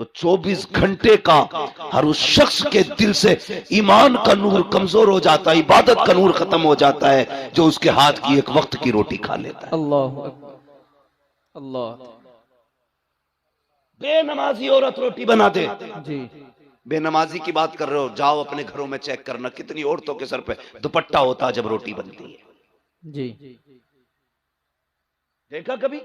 तो 24 घंटे का हर उस शख्स के दिल से ईमान का नूर कमजोर हो जाता है, इबादत का नूर खत्म हो जाता है, जो उसके हाथ की एक वक्त की रोटी खा लेता है। अल्लाह अल्लाह। बेनमाजी औरत रोटी बना दे जी बेनमाजी की बात कर रहे हो, जाओ अपने घरों में चेक करना कितनी औरतों के सर पे दुपट्टा होता है जब रोटी बनती है। जी देखा कभी?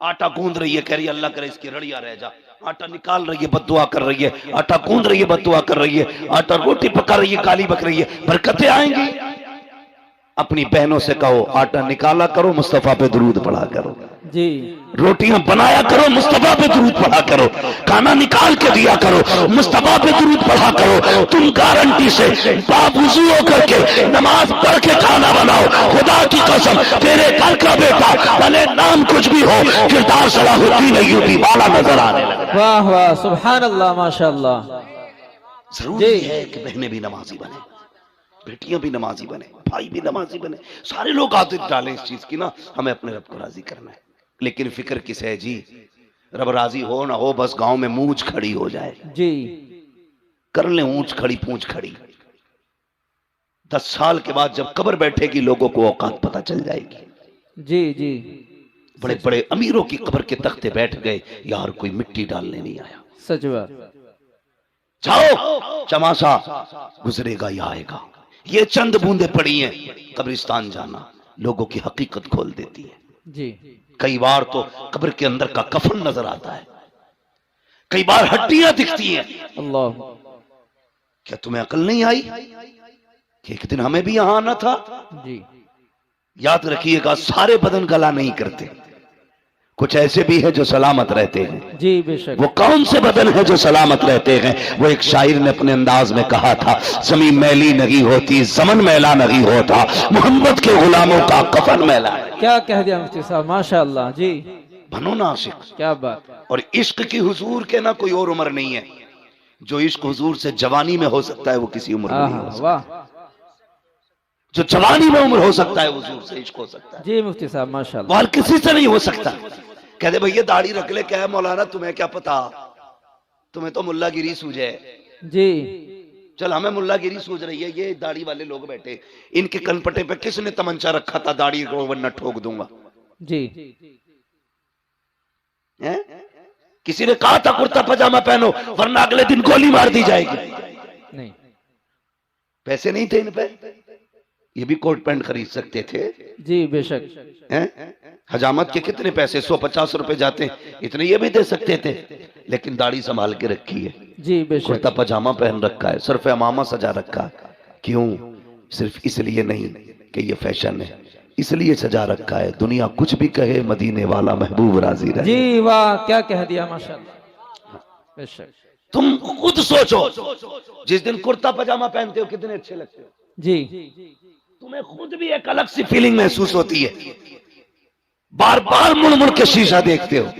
आटा गूंद रही है, कह रही है अल्लाह करे इसकी रड़िया रह जा। आटा निकाल रही है, बद्दुआ कर रही है। आटा गूंद रही है, बद्दुआ कर रही है। आटा रोटी पका रही है, गाली बक रही है। बरकतें आएंगी। अपनी बहनों से कहो आटा निकाला करो, मुस्तफा पे दुरूद पढ़ा करो। जी रोटियां बनाया करो, मुस्तफा पे दुरूद पढ़ा करो। खाना निकाल के दिया करो, मुस्तफा पे दुरूद पढ़ा करो। तुम गारंटी से बावुज़ू होकर के नमाज पढ़ के खाना बनाओ, खुदा की कसम तेरे घर का बेटा भले नाम कुछ भी हो, किरदार सलाहुद्दीन अय्यूबी वाला नजर आने लगा। वाह वाह सुभान अल्लाह माशाअल्लाह। जरूरी है कि बहनें भी नमाजी बने, बेटियां भी नमाजी बने, भाई भी नमाजी बने। सारे लोग आदत डालें इस चीज की ना, हमें अपने रब को राजी करना है। लेकिन फिक्र किस है जी? रब राजी हो ना हो, बस गांव में मूंछ खड़ी हो जाए। जी कर ले ऊंच खड़ी पूंछ खड़ी। 10 साल के बाद जब कब्र बैठेगी, लोगों को औकात पता चल जाएगी। जी जी बड़े बड़े अमीरों की कब्र के तख्ते बैठ गए, यार कोई मिट्टी डालने नहीं आया। सच बात। जाओ चमासा गुजरेगा या आएगा। ये चंद बूंदे पड़ी हैं, कब्रिस्तान जाना लोगों की हकीकत खोल देती है। जी कई बार तो कब्र के अंदर का कफन नजर आता है, कई बार हड्डियां दिखती हैं। अल्लाह। क्या तुम्हें अकल नहीं आई कि एक दिन हमें भी यहां आना था? जी याद रखिएगा, सारे बदन गला नहीं करते, कुछ ऐसे भी है जो सलामत रहते हैं। जी बेशक। वो कौन से बदन है जो सलामत रहते हैं? वो एक शायर ने अपने अंदाज में कहा था, ज़मीन मैली नहीं होती, ज़मन मैला नहीं होता, मोहम्मद के गुलामों का कफन मैला है। क्या कह दिया मुफ्ती साहब, माशाअल्लाह। जी बनो ना आशिक। क्या बात। और इश्क की हुजूर के ना कोई और उम्र नहीं है। जो इश्क हुजूर से जवानी में हो सकता है, वो किसी उम्र में नहीं हो सकता। वाह। जो जवानी में उम्र हो सकता है, हुजूर से इश्क हो सकता है। जी मुफ्ती साहब माशाअल्लाह। वाल किसी से नहीं हो सकता। कहते भैया दाढ़ी रख ले, क्या है मौलाना तुम्हें क्या पता, तुम्हें तो मुल्लागिरी सूझे। जी चल हमें मुल्लागिरी सूझ रही है, ये दाढ़ी वाले लोग बैठे, इनके कनपटे पे किसने तमंचा रखा था दाढ़ी को, वरना ठोक दूंगा। जी है? किसी ने कहा था कुर्ता पजामा पहनो वरना अगले दिन गोली मार दी जाएगी? नहीं। पैसे नहीं थे इन पे, ये भी कोट पैंट खरीद सकते थे। जी बेशक। हैं? हजामत के कितने पैसे, 150 रुपए जाते, इतने ये भी दे सकते थे। लेकिन दाढ़ी संभाल के रखी है, जी बेशक। कुर्ता पजामा पहन रखा है, सिर्फ अमामा सजा रखा है। क्यों? सिर्फ इसलिए नहीं कि ये फैशन है, इसलिए सजा रखा है दुनिया कुछ भी कहे, मदीने वाला महबूब राजी रहे। जी वाह, क्या कह दिया माशाअल्लाह। बेशक। तुम खुद सोचो, जिस दिन कुर्ता पजामा पहनते हो कितने अच्छे लगते हो। जी तुम्हें खुद भी एक अलग सी फीलिंग महसूस होती है। बार बार मुड़ मुड़ के शीशा देखते हो।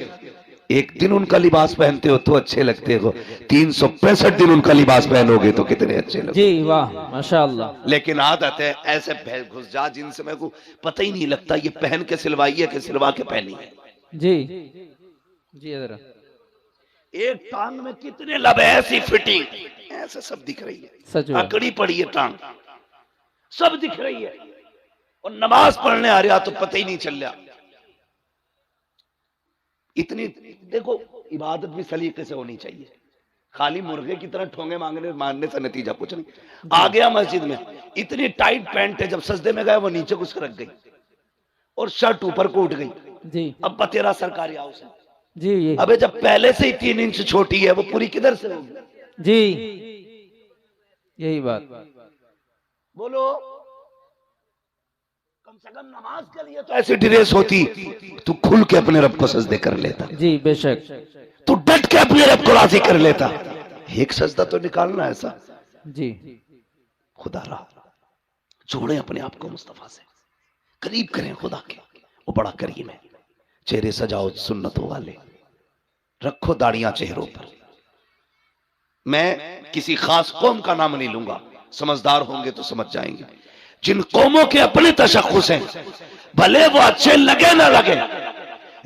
एक दिन उनका लिबास पहनते हो तो अच्छे लगते हो, 365 दिन उनका लिबास पहनोगे तो कितने अच्छे लगते। जी वाह माशाअल्लाह। लेकिन आदत है ऐसे घुस जा जिनसे मेरे को पता ही नहीं लगता ये पहन के सिलवाई है कि सिलवा के पहनी है। जी जी जरा एक टांग में कितने लब है, ऐसी फिटिंग ऐसे सब दिख रही है, सच में। अकड़ी पड़ी है टांग, सब दिख रही है। और नमाज पढ़ने आ रहा तो पता ही नहीं चल रहा। इतनी देखो, इबादत भी सलीके से होनी चाहिए। खाली मुर्गे की तरह ठोंगे मारने से नतीजा कुछ नहीं। आ गया मस्जिद में, इतनी टाइट पैंट है, जब सजदे में गया वो नीचे घुस रख गई और शर्ट ऊपर को उठ गई। जी अब तेरा सरकारी हाउस है। जी ये अबे जब पहले से ही 3 इंच छोटी है, वो पूरी किधर से होगी? जी यही बात। बोलो, कम से कम नमाज के लिए तो ऐसी ड्रेस होती, तू खुल के अपने रब को सजदे कर लेता, जी बेशक। तू डट के अपने रब को राजी कर लेता। एक सजदा तो निकालना ऐसा। जी खुदा रहा, जोड़े अपने आप को मुस्तफा से, करीब करें खुदा के। वो बड़ा करीम है। चेहरे सजाओ सुन्नतों वाले, रखो दाढ़ियां चेहरों पर। मैं किसी खास कौम का नाम नहीं लूंगा, समझदार होंगे तो समझ जाएंगे। जिन कौमों के अपने तशख्खुस हैं, भले वो अच्छे लगे ना लगे,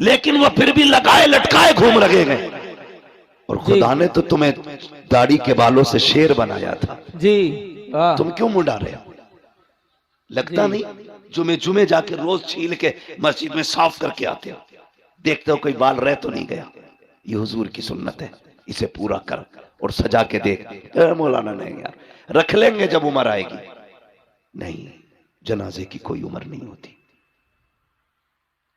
लेकिन वो फिर भी लगाए लटकाए घूम रहे हैं। और खुदा ने तो तुम्हें दाढ़ी के बालों से शेर बनाया था, जी वाह तुम क्यों मुंडा रहे हो? लगता जी। नहीं जुमे जुमे जाके रोज छील के मस्जिद में साफ करके आते हो, देखते हो कोई बाल रह तो नहीं गया। ये हुजूर की सुन्नत है, इसे पूरा कर और सजा के देख। मौलाना नहीं यार, रख लेंगे जब उम्र आएगी। नहीं, जनाजे की कोई उम्र नहीं होती।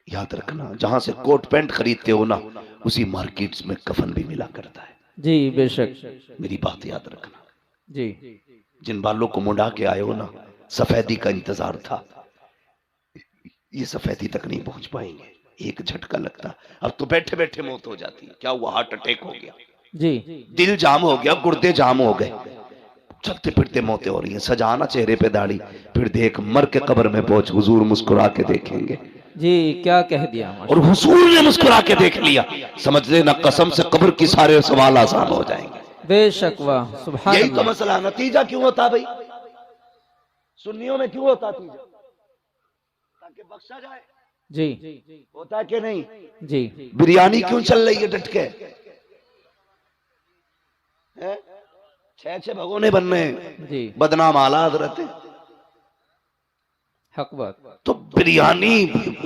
याद रखना, जहां से कोट पैंट खरीदते हो ना, उसी मार्केट्स में कफन भी मिला करता है। जी बेशक। मेरी बात याद रखना। जी जिन बालों को मुंडा के आए हो ना, सफेदी का इंतजार था, ये सफेदी तक नहीं पहुंच पाएंगे। एक झटका लगता, अब तो बैठे बैठे मौत हो जाती है। क्या हुआ? हार्ट अटैक हो गया, जी दिल जाम हो गया, गुर्दे जाम हो गए, चलते फिरते मौतें हो रही हैं। सजाना चेहरे पे दाढ़ी, फिर देख मर के कब्र में पहुंच, हुजूर मुस्कुरा के देखेंगे। जी क्या कह दिया और हुजूर ने मुस्कुरा के देख लिया, समझ लेना कसम से कब्र की सारे सवाल आसान हो जाएंगे। बेशक वाह सुभान यही तो अल्लाह। मसला। नतीजा क्यों होता भाई? सुन्नियों में क्यों होता नतीजा? ताकि बख्शा जाए। जी होता है कि नहीं? जी बिरयानी क्यों चल रही है डट के? छह छह भगोने बन रहे हैं, जी बदनाम आला हजरत है। हक बात। तो बिरयानी,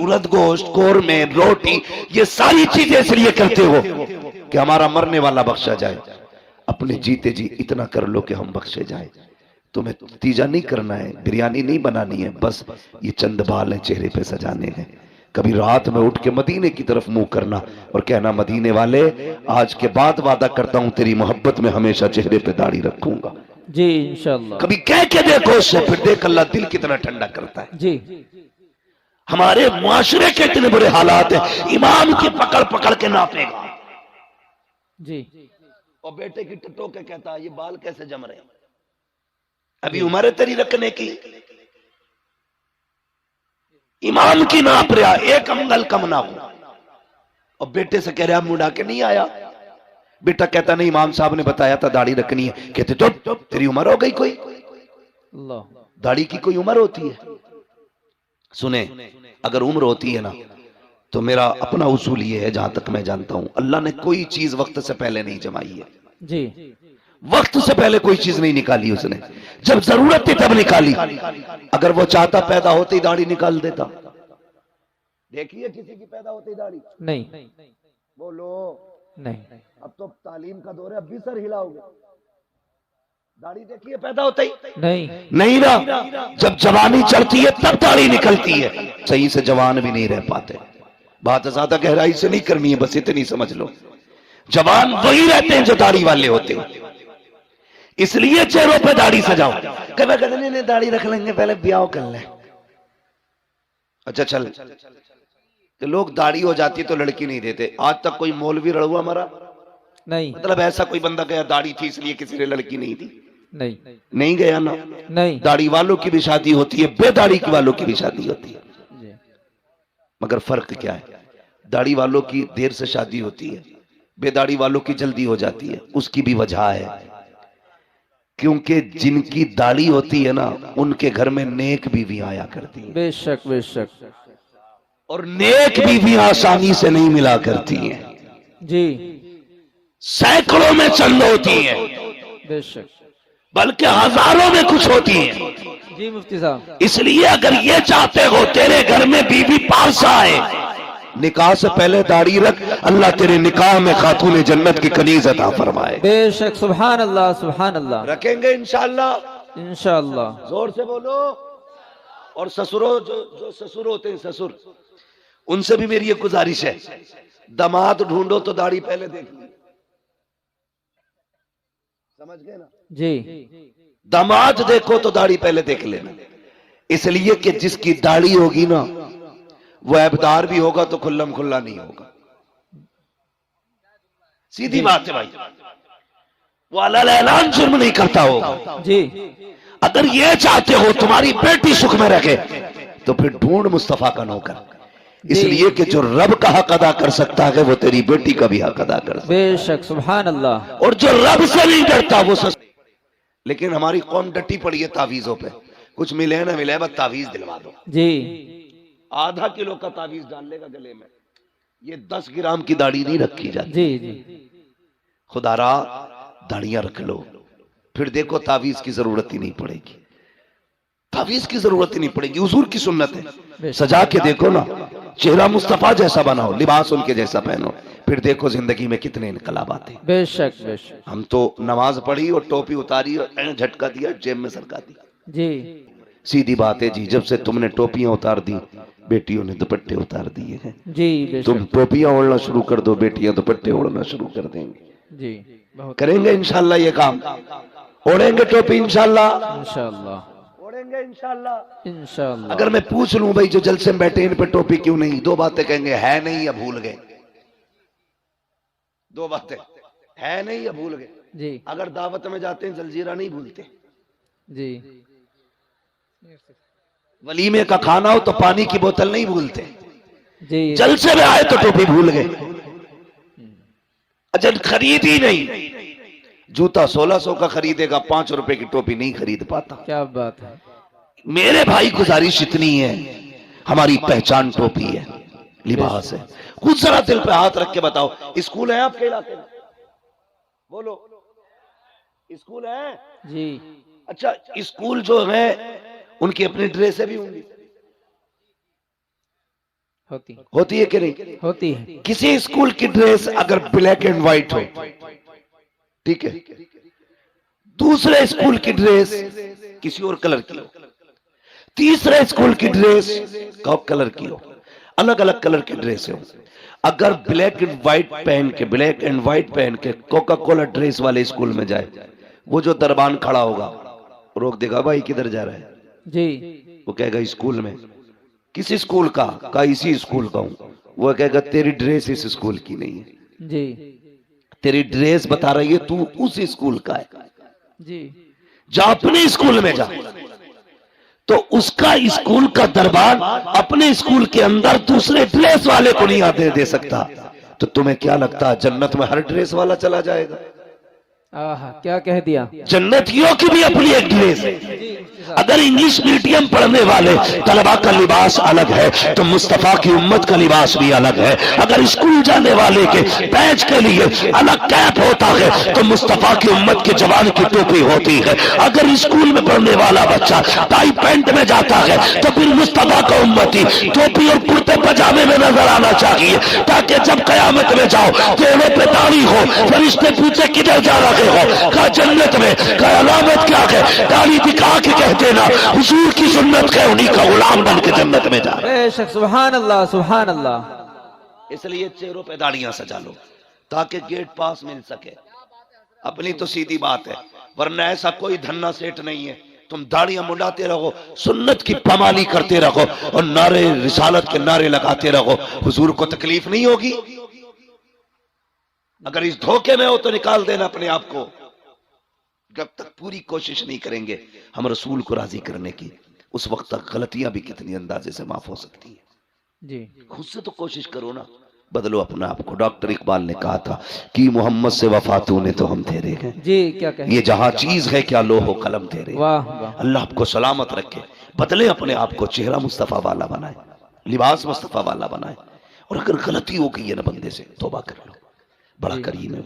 उड़द गोश्त, कोरमे, रोटी, ये सारी चीजें इसलिए करते हो कि हमारा मरने वाला बख्शा जाए। अपने जीते जी इतना कर लो कि हम बख्शे जाए। तुम्हें नतीजा नहीं करना है, बिरयानी नहीं बनानी है, बस ये चंद बाल है चेहरे पे सजाने हैं। कभी रात में उठ के मदीने की तरफ मुंह करना और कहना, मदीने वाले आज के बाद वादा करता हूं तेरी मोहब्बत में हमेशा चेहरे पे दाढ़ी रखूंगा। जी इंशाअल्लाह। कभी कह के देखो उससे, फिर देख अल्लाह दिल कितना ठंडा करता है। जी हमारे मुआशरे के इतने बुरे हालात है, इमाम की पकड़ पकड़ के नापेगा जी और बेटे की टटो के कहता है ये बाल कैसे जम रहे हैं, अभी उम्र है तेरी रखने की। इमाम की नाप रहा, एक अंगल कम ना हो, और बेटे से कह रहा मुंडा के नहीं आया। बेटा कहता नहीं, इमाम साहब ने बताया था दाढ़ी रखनी है। कहते तो तेरी उम्र हो गई कोई? अल्लाह। दाढ़ी की कोई उम्र होती है? सुने, अगर उम्र होती है ना, तो मेरा अपना उसूल ये है, जहां तक मैं जानता हूं, अल्लाह ने कोई चीज वक्त से पहले नहीं जमाई है। जी वक्त से पहले कोई चीज नहीं निकाली उसने, जब जरूरत थी तब निकाली। अगर वो चाहता पैदा होते ही दाढ़ी निकाल देता। देखिए किसी की पैदा होते ही दाढ़ी? नहीं बोलो। नहीं अब तो तालीम का दौर है, अब भी सर हिलाओगे। दाढ़ी देखिए पैदा होता ही नहीं नहीं ना, जब जवानी चढ़ती है तब दाढ़ी निकलती है। सही से जवान भी नहीं रह पाते। बात ज्यादा गहराई से नहीं करनी है, बस इतनी समझ लो, जवान वही रहते हैं जो दाढ़ी वाले होते हैं। इसलिए चेहरों पे दाढ़ी सजाओ। कभी कहते नहीं दाढ़ी रख लेंगे, पहले ब्याह कर ले। अच्छा चल, तो लोग दाढ़ी हो जाती है तो लड़की नहीं देते। आज तक कोई मौलवी रड़ुआ मरा? नहीं मतलब ऐसा कोई बंदा गया दाढ़ी थी इसलिए किसी ने लड़की नहीं दी? नहीं नहीं गया ना। नहीं दाढ़ी वालों की भी शादी होती है, बेदाढ़ी की वालों की भी शादी होती है। जी मगर फर्क क्या है? दाढ़ी वालों की देर से शादी होती है, बेदाढ़ी वालों की जल्दी हो जाती है। उसकी भी वजह है, क्योंकि जिनकी दाढ़ी होती है ना, उनके घर में नेक बीवियां आया करती हैं, बेशक बेशक। और नेक बीवियां आसानी से नहीं मिला करती हैं। जी सैकड़ों में चंद होती हैं, बेशक। बल्कि हजारों में कुछ होती हैं। जी मुफ्ती साहब। इसलिए अगर ये चाहते हो तेरे घर में बीवी पास आए, निकाह से पहले दाढ़ी रख, अल्लाह तेरे निकाह में खातून जन्नत की कनीज अता फरमाए। बेशक सुभान अल्लाह सुभान अल्लाह। रखेंगे इंशाअल्लाह। इंशाअल्लाह। जोर से बोलो। और ससुरों, जो ससुर होते हैं, ससुर, उनसे भी मेरी एक गुजारिश है, दामाद ढूंढो तो दाढ़ी पहले देख ली। समझ गए ना? जी दामाद देखो तो दाढ़ी पहले देख लेना। इसलिए कि जिसकी दाढ़ी होगी ना, वो ऐबदार भी होगा तो खुल्लम खुल्ला नहीं होगा। सीधी बात है भाई, वो अलल ऐलान जुर्म नहीं करता होगा। जी अगर ये चाहते हो तुम्हारी बेटी सुख में रखे, तो फिर ढूंढ मुस्तफा का नौकर। इसलिए कि जो रब का हक अदा कर सकता है, वो तेरी बेटी का भी हक अदा कर सकता है। बेशक सुभान अल्लाह। और जो रब से नहीं डरता वो लेकिन हमारी कौम डटी पड़ी है तावीजों पे। कुछ मिले ना मिले, बस तावीज दिलवा दो। जी आधा किलो का तावीज डाल लेगा गले में। ये 10 ग्राम की दाढ़ी नहीं रखी जाती। जी जी खुदारा दाढ़ियां रख लो, फिर देखो तावीज की जरूरत ही नहीं पड़ेगी, तावीज की जरूरत ही नहीं पड़ेगी। हुजूर की सुन्नत है, सजा के देखो ना, चेहरा मुस्तफा जैसा बनाओ, लिबास उनके जैसा पहनो, फिर देखो जिंदगी में कितने इनकलाब आते हैं। बेशक बेशक। हम तो नमाज पढ़ी और टोपी उतारी और झटका दिया, जेब में सरका दी। जी सीधी बात है जी, जब से तुमने टोपियां उतार दी, बेटियों ने दुपट्टे उतार दिए हैं। जी बेशक। तुम टोपियां ओढ़ना शुरू कर दो, बेटियां दुपट्टे ओढ़ना शुरू कर देंगी। जी बहुत करेंगे इंशाल्लाह ये काम, ओढ़ेंगे टोपी इंशाल्लाह, इंशाअल्लाह ओढ़ेंगे इंशाल्लाह। इंशाअल्लाह। अगर मैं पूछ लूं भाई जो जलसे में बैठे इन पे टोपी क्यों नहीं, दो बातें कहेंगे, है नहीं या भूल गए। दो बातें, है नहीं या भूल गए। जी अगर दावत में जाते हैं जलजीरा नहीं भूलते, जी वलीमे का खाना हो तो पानी की बोतल नहीं भूलते, जी जलसे में आए तो टोपी भूल गए। अच्छा खरीद ही नहीं, जूता 1600 का खरीदेगा, 5 रुपए की टोपी नहीं खरीद पाता। क्या बात है। मेरे भाई गुजारिश इतनी है, हमारी पहचान टोपी है, लिबास है। खुद जरा दिल पे हाथ रख के बताओ, स्कूल है आपके इलाके में? बोलो, स्कूल है? जी अच्छा स्कूल जो है उनकी अपनी ड्रेसें भी होंगी, होती है कि नहीं? होती है। किसी स्कूल की ड्रेस अगर ब्लैक एंड व्हाइट हो, ठीक है, दूसरे स्कूल की ड्रेस किसी और कलर की हो, तीसरे स्कूल की ड्रेस कलर की हो, अलग अलग कलर की ड्रेस हो, अगर ब्लैक एंड व्हाइट पहन के कोका कोला ड्रेस वाले स्कूल में जाए, वो जो दरबान खड़ा होगा रोक देगा, भाई किधर जा रहा है जी। वो कहेगा स्कूल में। किस स्कूल का इसी स्कूल का हूं। वो कहेगा तेरी ड्रेस इस स्कूल की नहीं है जी। तेरी ड्रेस बता रही है तू उस स्कूल का है जी। जा अपने स्कूल में जा। तो उसका स्कूल का दरबार अपने स्कूल के अंदर दूसरे ड्रेस वाले को नहीं आते दे सकता। तो तुम्हें क्या लगता है जन्नत में हर ड्रेस वाला चला जाएगा? आहा क्या कह दिया। जन्नतियों की भी अपनी एक ड्रेस है। अगर इंग्लिश मीडियम पढ़ने वाले तलबा का लिबास अलग है तो मुस्तफा की उम्मत का लिबास भी अलग है। अगर स्कूल जाने वाले के बैच के लिए अलग कैप होता है तो मुस्तफा की उम्मत के जवान की टोपी होती है। अगर स्कूल में पढ़ने वाला बच्चा टाई पैंट में जाता है तो फिर मुस्तफा का उम्मती टोपी और कुर्ते पजामे में नजर आना चाहिए, ताकि जब कयामत में जाओ तेरे पे दाढ़ी हो, फरिश्ते पूछे किधर जा रहे हो, कहा जन्नत में, कहा अलामत क्या है, दाढ़ी दिखा के कहते ना हुजूर की सुन्नत है, उन्हीं का गुलाम बन के जन्नत में जा। बेशक सुभान अल्लाह सुभान अल्लाह। इसलिए चेहरों पे दाढ़ियां सजा लो ताकि गेट पास मिल सके। अपनी तो सीधी बात है, वरना ऐसा कोई धन्ना सेठ नहीं है तुम दाढ़ियां मुंडाते रहो, सुन्नत की पमाली करते रहो और नारे रिसालत के नारे लगाते रहो, हुजूर को तकलीफ नहीं होगी। अगर इस धोखे में हो तो निकाल देना अपने आप को। जब तक पूरी कोशिश नहीं करेंगे हम रसूल को राजी करने की, उस वक्त तक गलतियां भी कितनी अंदाजे से माफ हो सकती हैं। जी खुद से तो कोशिश करो ना, बदलो अपने आप को। डॉक्टर इकबाल ने कहा था कि मोहम्मद से वफा तूने तो हम तेरे हैं। जी क्या कहें। ये जहां चीज है क्या लोहो कलम तेरे। वाह वाह। अल्लाह आपको सलामत रखे, बदले अपने आप को, चेहरा मुस्तफा वाला बनाए, लिबास मुस्तफा वाला बनाए। और अगर गलती हो गई है ना बंदे से, तौबा कर लो, बड़ा करीम है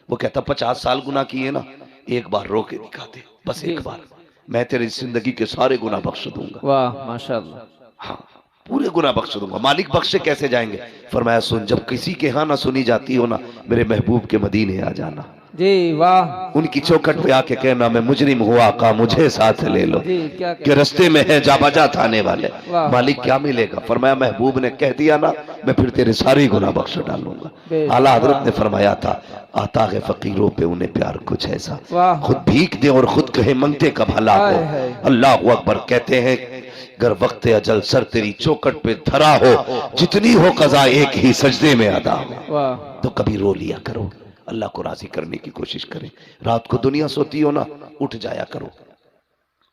वो कहता 50 साल गुनाह किए ना, एक बार रो के दिखा दे, बस एक बार, मैं तेरी जिंदगी के सारे गुनाह बख्श दूंगा। वाह माशाअल्लाह। हाँ पूरे गुनाह बख्श दूंगा। मालिक बख्शे कैसे जाएंगे? फरमाया सुन, जब किसी के यहाँ ना सुनी जाती हो ना, मेरे महबूब के मदीने आ जाना। जी वाह। उनकी चौखट पे आके कहना मैं मुजरिम हुआ का मुझे साथ ले लो, जी क्या कि रस्ते में है जाबाजा थाने वाले। वाह। मालिक क्या मिलेगा? फरमाया महबूब ने कह दिया ना, मैं फिर तेरे सारे गुनाह बख्श डालूंगा। आला हजरत ने फरमाया था आता है फकीरों पे उन्हें प्यार कुछ ऐसा, वाह। खुद भीख दे और खुद कहे मंगते का भला हो। हाय हाय। अल्लाह अकबर। कहते हैं अगर वक्त अजल सर तेरी चौकट पे धरा हो, जितनी हो कज़ा एक ही सजदे में अदा हो। वाह। तो कभी रो लिया करो, अल्लाह को राजी करने की कोशिश करें। रात को दुनिया सोती हो ना, उठ जाया करो,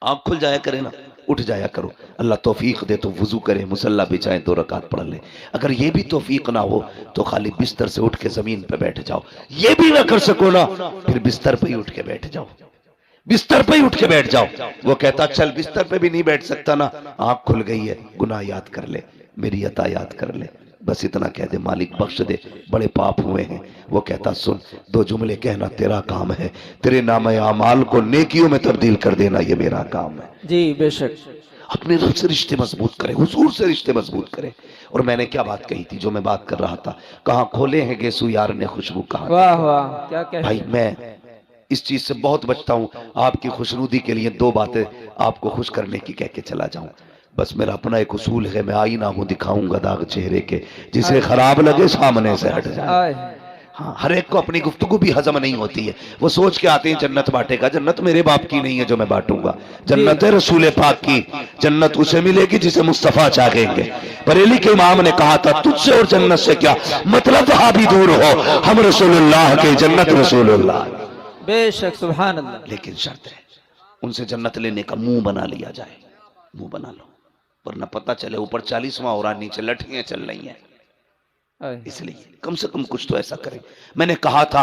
आंख खुल जाया करे ना, उठ जाया करो। अल्लाह तौफीक दे तो वुजू करे, मुसल्ला बिछाए, 2 रकात पढ़ ले। अगर ये भी तौफीक ना हो तो खाली बिस्तर से उठ के जमीन पे बैठ जाओ। ये भी ना कर सको ना, फिर बिस्तर पे ही उठ के बैठ जाओ, बिस्तर पे ही उठ के बैठ जाओ। वो कहता चल बिस्तर पे भी नहीं बैठ सकता ना, आंख खुल गई है, गुनाह याद कर ले, मेरी अता याद कर ले, बस इतना कह दे मालिक बख्श दे, बड़े पाप हुए हैं। वो कहता सुन, 2 जुमले कहना तेरा काम है, तेरे नाम आमाल को नेकियों में तब्दील कर देना ये मेरा काम है। जी बेशक। अपने रब से रिश्ते मजबूत करे, हुजूर से रिश्ते मजबूत करे। और मैंने क्या बात कही थी, जो मैं बात कर रहा था, कहाँ खोले हैं गेसू यार ने खुशबू कहाँ। वाह वाह, क्या कह भाई मैं इस चीज से बहुत बचता हूँ, आपकी खुशनुदी के लिए 2 बातें आपको खुश करने की कह के चला जाऊं। बस मेरा अपना एक उसूल है, मैं आईना हूं दिखाऊंगा दाग चेहरे के, जिसे खराब लगे सामने से हट जाए। हाँ, हर एक को अपनी गुफ्तगू भी हजम नहीं होती है। वो सोच के आते हैं जन्नत बांटेगा, जन्नत मेरे बाप की नहीं है जो मैं बांटूंगा, जन्नत है रसूल पाक की। जन्नत उसे मिलेगी जिसे मुस्तफा चाहेंगे। बरेली के इमाम ने कहा था तुझसे और जन्नत से क्या मतलब, वहां भी दूर हो, हम रसूलुल्लाह के, जन्नत रसूलुल्लाह। बेशक सुभान अल्लाह। लेकिन शर्त है उनसे जन्नत लेने का मुंह बना लिया जाए, मुंह बना लो, वरना पता चले ऊपर 40वां हो रहा, नीचे लठियां चल रही हैं। इसलिए कम से कम कुछ तो ऐसा करें। मैंने कहा था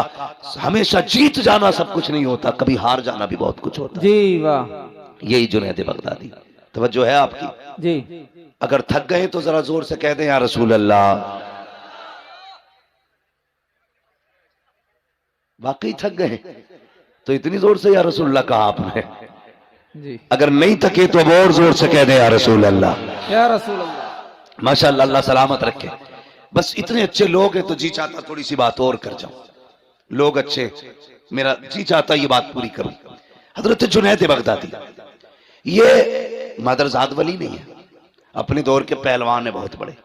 हमेशा जीत जाना सब कुछ नहीं होता, कभी हार जाना भी बहुत कुछ होता। जी वाह, यही जुनैद बगदादी। तवज्जो है आपकी जी। अगर थक गए तो जरा जोर से कह दें या रसूल अल्लाह। वाकई थक गए तो इतनी जोर से या रसूल अल्लाह कहा आपने जी। अगर नहीं थके तो अब और जोर से कह दें या रसूल अल्लाह। या रसूल अल्लाह। माशाअल्लाह, अल्लाह सलामत रखे। बस इतने अच्छे लोग हैं तो जी चाहता थोड़ी सी बात और कर जाऊं। लोग अच्छे, मेरा जी चाहता ये बात पूरी करूं। हजरत जुनैद बगदादी ये मदरजाद वली नहीं है, अपने दौर के पहलवान है बहुत बड़े,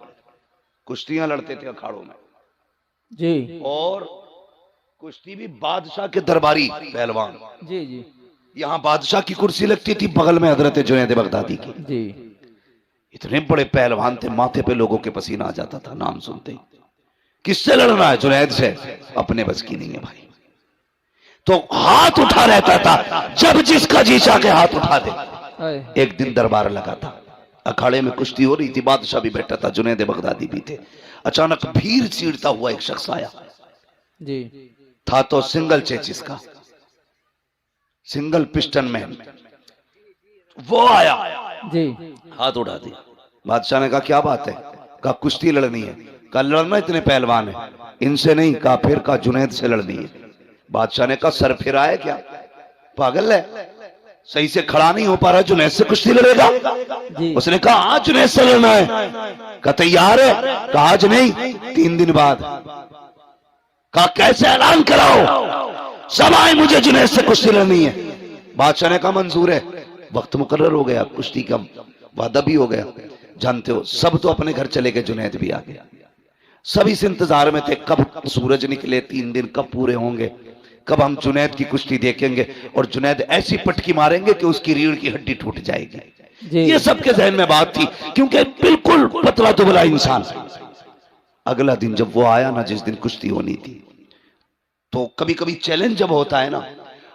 कुश्तियां लड़ते थे अखाड़ों में जी। और कुश्ती भी बादशाह के दरबारी पहलवान। जी जी। यहाँ बादशाह की कुर्सी लगती थी, बगल में हजरत जुनैद बगदादी की। जी। इतने बड़े पहलवान थे, माथे पे लोगों के पसीना आ जाता था नाम सुनते ही। किससे लड़ना है? जुनैद से। अपने बस की नहीं है भाई, तो हाथ उठा रहता था, जब जिसका जी चाह के हाथ उठा दे। एक दिन दरबार लगा था, अखाड़े में कुश्ती हो रही थी, बादशाह भी बैठा था, जुनैद बगदादी भी थे। अचानक भीड़ चीरता हुआ एक शख्स आया जी। था तो सिंगल चेचिस का, सिंगल पिस्टन मैन। वो आया जी। हाथ उठा दिया। बादशाह ने कहा क्या बात है? कहा कुश्ती लड़नी है। कहा लड़ना, इतने पहलवान है, इनसे नहीं। कहा फिर? कहा जुनैद से लड़नी है। बादशाह ने कहा सर फिरा है क्या, पागल है, सही से खड़ा नहीं हो पा रहा, जुनैद से कुश्ती लड़ेगा? उसने कहा हाँ जुनैद से लड़ना है। कहा तैयार है? कहा आज नहीं, 3 दिन बाद। कहा कैसे? ऐलान कराओ सब आए, मुझे जुनैद से कुश्ती लड़नी है। बादशाह ने कहा मंजूर है। वक्त मुकर्रर हो गया, कुश्ती का वादा भी हो गया। जानते हो सब तो अपने घर चले गए, जुनैद भी आ गया। सब इस इंतजार में थे कब सूरज निकले, 3 दिन कब पूरे होंगे, कब हम जुनैद की कुश्ती देखेंगे और जुनैद ऐसी पटकी मारेंगे कि उसकी रीढ़ की हड्डी टूट जाएगी। ये सबके जहन में बात थी, क्योंकि बिल्कुल पतला दुबला इंसान। अगला दिन जब वो आया ना, जिस दिन कुश्ती होनी थी, तो कभी कभी चैलेंज जब होता है ना,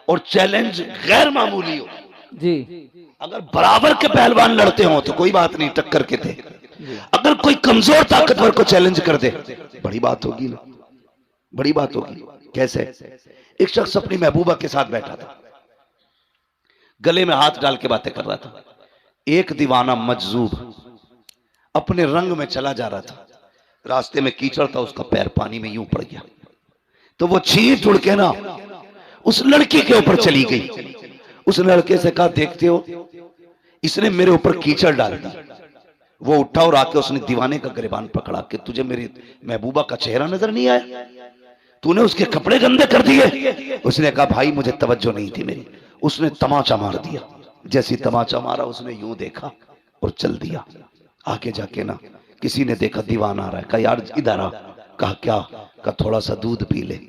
और चैलेंज गैर मामूली हो जी, अगर बराबर के पहलवान लड़ते हो तो कोई बात नहीं, टक्कर के थे। अगर कोई कमजोर ताकतवर को चैलेंज कर दे, बड़ी बात होगी ना, बड़ी बात होगी। कैसे? एक शख्स अपनी महबूबा के साथ बैठा था, गले में हाथ डाल के बातें कर रहा था। एक दीवाना मजजूब अपने रंग में चला जा रहा था, रास्ते में कीचड़ था, उसका पैर पानी में यूं पड़ गया, तो वो छींट उड़ के ना उस लड़की के ऊपर चली गई। उस लड़के से कहा देखते हो, इसने मेरे ऊपर कीचड़ डाल दी। वो उठा और आके उसने दीवाने का गिरबान पकड़ा कि तुझे मेरी महबूबा का चेहरा नजर नहीं आया, तूने उसके कपड़े गंदे कर दिए। उसने कहा भाई मुझे तवज्जो नहीं थी मेरी। उसने तमाचा मार दिया। जैसी तमाचा मारा, उसने यूं देखा और चल दिया। आगे जाके ना किसी ने देखा दीवाना आ रहा है, कहा यार इधर आ। कहा क्या? कहा थोड़ा सा दूध पी ले।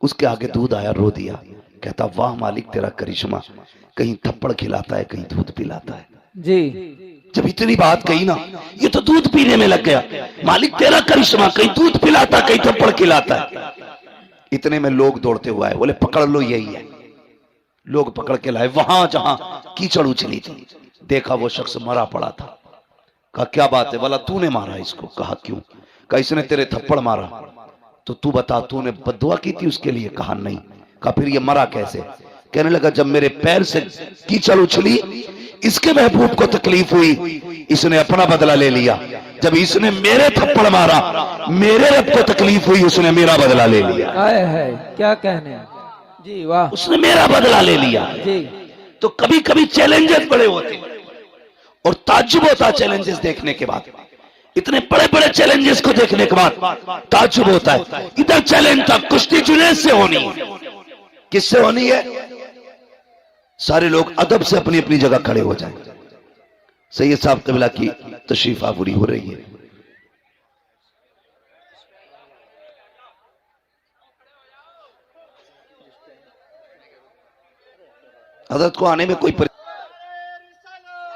उसके आगे दूध आया, रो दिया। कहता वाह मालिक तेरा करिश्मा, कहीं थप्पड़ खिलाता है, कहीं दूध पिलाता है जी। जब इतनी बात कही ना, ये तो दूध पीने में लग गया। मालिक तेरा करिश्मा, कहीं दूध पिलाता, कहीं थप्पड़ खिलाता है। इतने में लोग दौड़ते हुए आए, बोले पकड़ लो, यही है। लोग पकड़ के लाए, वहां जहां कीचड़ उछली थी, देखा वो शख्स मरा पड़ा था। कहा क्या बात है? बोला तूने मारा इसको। कहा क्यों? कहा इसने तेरे थप्पड़ मारा, तो तू बता तूने बद्दुआ की थी उसके लिए? कहा नहीं। कहा फिर ये मरा कैसे? कहने लगा जब मेरे पैर से कीचड़ उछली, इसके महबूब को तकलीफ हुई, इसने अपना बदला ले लिया, जब इसने मेरे थप्पड़ मारा, मेरे रब को तकलीफ हुई, उसने मेरा बदला ले लिया। आए है क्या कहने जी, वाह उसने मेरा बदला ले लिया। जी। तो कभी कभी चैलेंजेस बड़े होते हैं और ताज्जुब होता है चैलेंजेस देखने के बाद। इतने बड़े बड़े चैलेंजेस को देखने के बाद ताज्जुब होता है। इधर चैलेंज था, कुश्ती जुनैद से होनी है। किससे होनी है? सारे लोग अदब से अपनी अपनी जगह खड़े हो जाएं। सैयद साहब कबिला की तशरीफ आवरी हो रही है। हजरत को आने में कोई